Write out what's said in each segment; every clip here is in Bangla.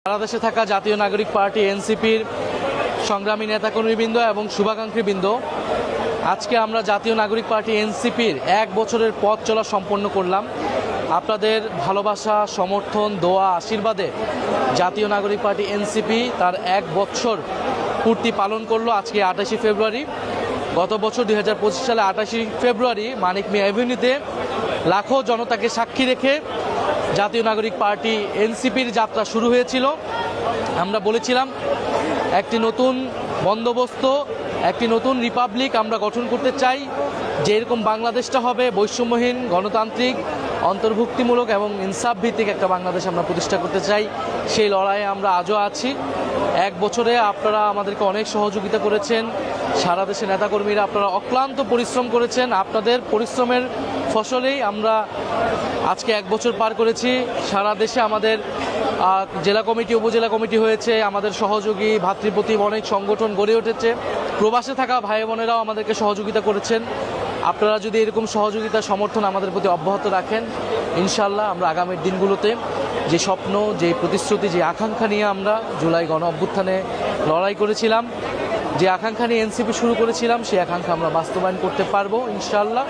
সারা দেশে থাকা জাতীয় নাগরিক পার্টি এনসিপির সংগ্রামী নেতাকর্মীবৃন্দ এবং শুভাকাঙ্ক্ষীবৃন্দ, আজকে আমরা জাতীয় নাগরিক পার্টি এনসিপির 1 বছরের পথ চলা সম্পন্ন করলাম। আপনাদের ভালোবাসা, সমর্থন, দোয়া, আশীর্বাদে জাতীয় নাগরিক পার্টি এনসিপি তার 1 বছর পূর্তি পালন করলো আজকে 28 ফেব্রুয়ারি। গত বছর 2025 সালে 28 ফেব্রুয়ারি মানিক মিয়া অ্যাভিনিউতে লাখো জনতাকে সাক্ষী রেখে জাতীয় নাগরিক পার্টি এনসিপির যাত্রা শুরু হয়েছিল। আমরা বলেছিলাম একটি নতুন বন্দোবস্ত, একটি নতুন রিপাবলিক আমরা গঠন করতে চাই, যে এরকম বাংলাদেশটা হবে বৈষম্যহীন, গণতান্ত্রিক, অন্তর্ভুক্তিমূলক এবং ইনসাফ ভিত্তিক একটা বাংলাদেশ আমরা প্রতিষ্ঠা করতে চাই। সেই লড়াইয়ে আমরা আজও আছি। 1 বছরে আপনারা আমাদেরকে অনেক সহযোগিতা করেছেন, সারা দেশে নেতাকর্মীরা আপনারা অক্লান্ত পরিশ্রম করেছেন। আপনাদের পরিশ্রমের ফসলেই আমরা আজকে 1 বছর পার করেছি। সারা দেশে আমাদের জেলা কমিটি, উপজেলা কমিটি হয়েছে, আমাদের সহযোগী ভাতৃপ্রতিম অনেক সংগঠন গড়ে উঠেছে। প্রবাসে থাকা ভাই বোনেরাও আমাদেরকে সহযোগিতা করেছেন। আপনারা যদি এরকম সহযোগিতা, সমর্থন আমাদের প্রতি অব্যাহত রাখেন, ইনশাল্লাহ আমরা আগামীর দিনগুলোতে যে স্বপ্ন, যে প্রতিশ্রুতি, যে আকাঙ্ক্ষা নিয়ে আমরা জুলাই গণ অভ্যুত্থানে লড়াই করেছিলাম, যে আকাঙ্ক্ষা নিয়ে এনসিপি শুরু করেছিলাম, সেই আকাঙ্ক্ষা আমরা বাস্তবায়ন করতে পারবো ইনশাল্লাহ।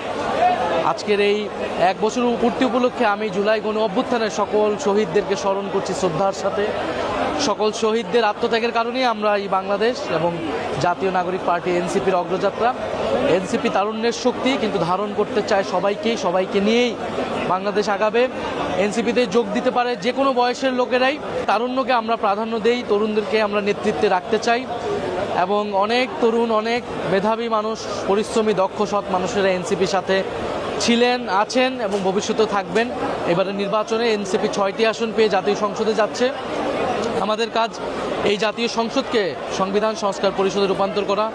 আজকের এই 1 বছর পূর্তি উপলক্ষে আমি জুলাই গণ অভ্যুত্থানের সকল শহীদদেরকে স্মরণ করছি শ্রদ্ধার সাথে। সকল শহীদদের আত্মত্যাগের কারণেই আমরা এই বাংলাদেশ এবং জাতীয় নাগরিক পার্টি এনসিপির অগ্রযাত্রা। এনসিপি তারুণ্যের শক্তি, কিন্তু ধারণ করতে চায় সবাইকে নিয়েই বাংলাদেশ আগাবে। এনসিপিতে যোগ দিতে পারে যে কোনো বয়সের লোকেরাই। তারুণ্যকে আমরা প্রাধান্য দেই, তরুণদেরকে আমরা নেতৃত্বে রাখতে চাই এবং অনেক তরুণ, অনেক মেধাবী মানুষ, পরিশ্রমী, দক্ষ, সৎ মানুষেরা এনসিপির সাথে ছিলেন, আছেন এবং ভবিষ্যতেও থাকবেন। এবারে নির্বাচনে এনসিপি 6টি আসন পেয়ে জাতীয় সংসদে যাচ্ছে। আমাদের কাজ এই জাতীয় সংসদকে সংবিধান সংস্কার পরিষদে রূপান্তর করা।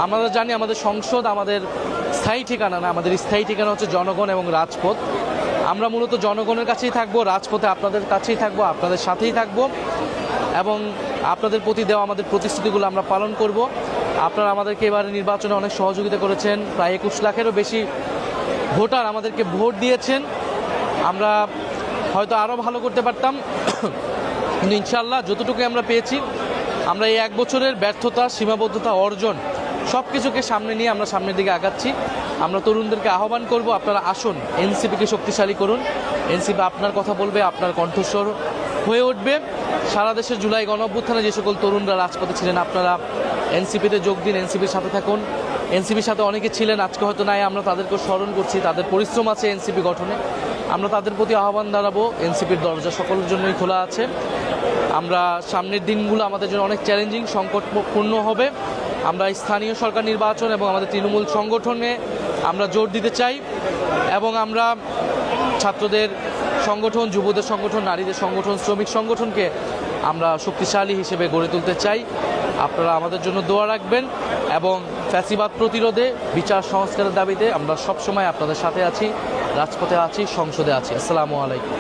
আমরা জানি আমাদের সংসদ আমাদের স্থায়ী ঠিকানা না, আমাদের স্থায়ী ঠিকানা হচ্ছে জনগণ এবং রাজপথ। আমরা মূলত জনগণের কাছেই থাকবো, রাজপথে আপনাদের কাছেই থাকবো, আপনাদের সাথেই থাকবো এবং আপনাদের প্রতি দেওয়া আমাদের প্রতিশ্রুতিগুলো আমরা পালন করব। আপনারা আমাদেরকে এবারে নির্বাচনে অনেক সহযোগিতা করেছেন। প্রায় 21 লাখেরও বেশি ভোটার আমাদেরকে ভোট দিয়েছেন। আমরা হয়তো আরও ভালো করতে পারতাম, কিন্তু ইনশাল্লাহ যতটুকু আমরা পেয়েছি, আমরা এই 1 বছরের ব্যর্থতা, সীমাবদ্ধতা, অর্জন সব কিছুকে সামনে নিয়ে আমরা সামনের দিকে আগাচ্ছি। আমরা তরুণদেরকে আহ্বান করব, আপনারা আসুন, এনসিপিকে শক্তিশালী করুন। এনসিপি আপনার কথা বলবে, আপনার কণ্ঠস্বর হয়ে উঠবে। সারা দেশের জুলাই গণ অভ্যুত্থানে যে সকল তরুণরা রাজপথে ছিলেন, আপনারা এনসিপিতে যোগ দিন, এনসিপির সাথে থাকুন। এনসিপির সাথে অনেকে ছিলেন, আজকে হয়তো নাই, আমরা তাদেরকেও স্মরণ করছি। তাদের পরিশ্রম আছে এনসিপি গঠনে, আমরা তাদের প্রতি আহ্বান জানাবো। এনসিপির দরজা সকলের জন্যই খোলা আছে। আমরা সামনের দিনগুলো আমাদের জন্য অনেক চ্যালেঞ্জিং, সংকটপূর্ণ হবে। আমরা স্থানীয় সরকার নির্বাচন এবং আমাদের তৃণমূল সংগঠনে আমরা জোর দিতে চাই এবং আমরা ছাত্রদের সংগঠন, যুবদের সংগঠন, নারীদের সংগঠন, শ্রমিক সংগঠনকে আমরা শক্তিশালী হিসেবে গড়ে তুলতে চাই। আপনারা আমাদের জন্য দোয়া রাখবেন এবং ফ্যাসিবাদ প্রতিরোধে, বিচার সংস্কারের দাবিতে আমরা সবসময় আপনাদের সাথে আছি, রাজপথে আছি, সংসদে আছি। আসসালামু আলাইকুম।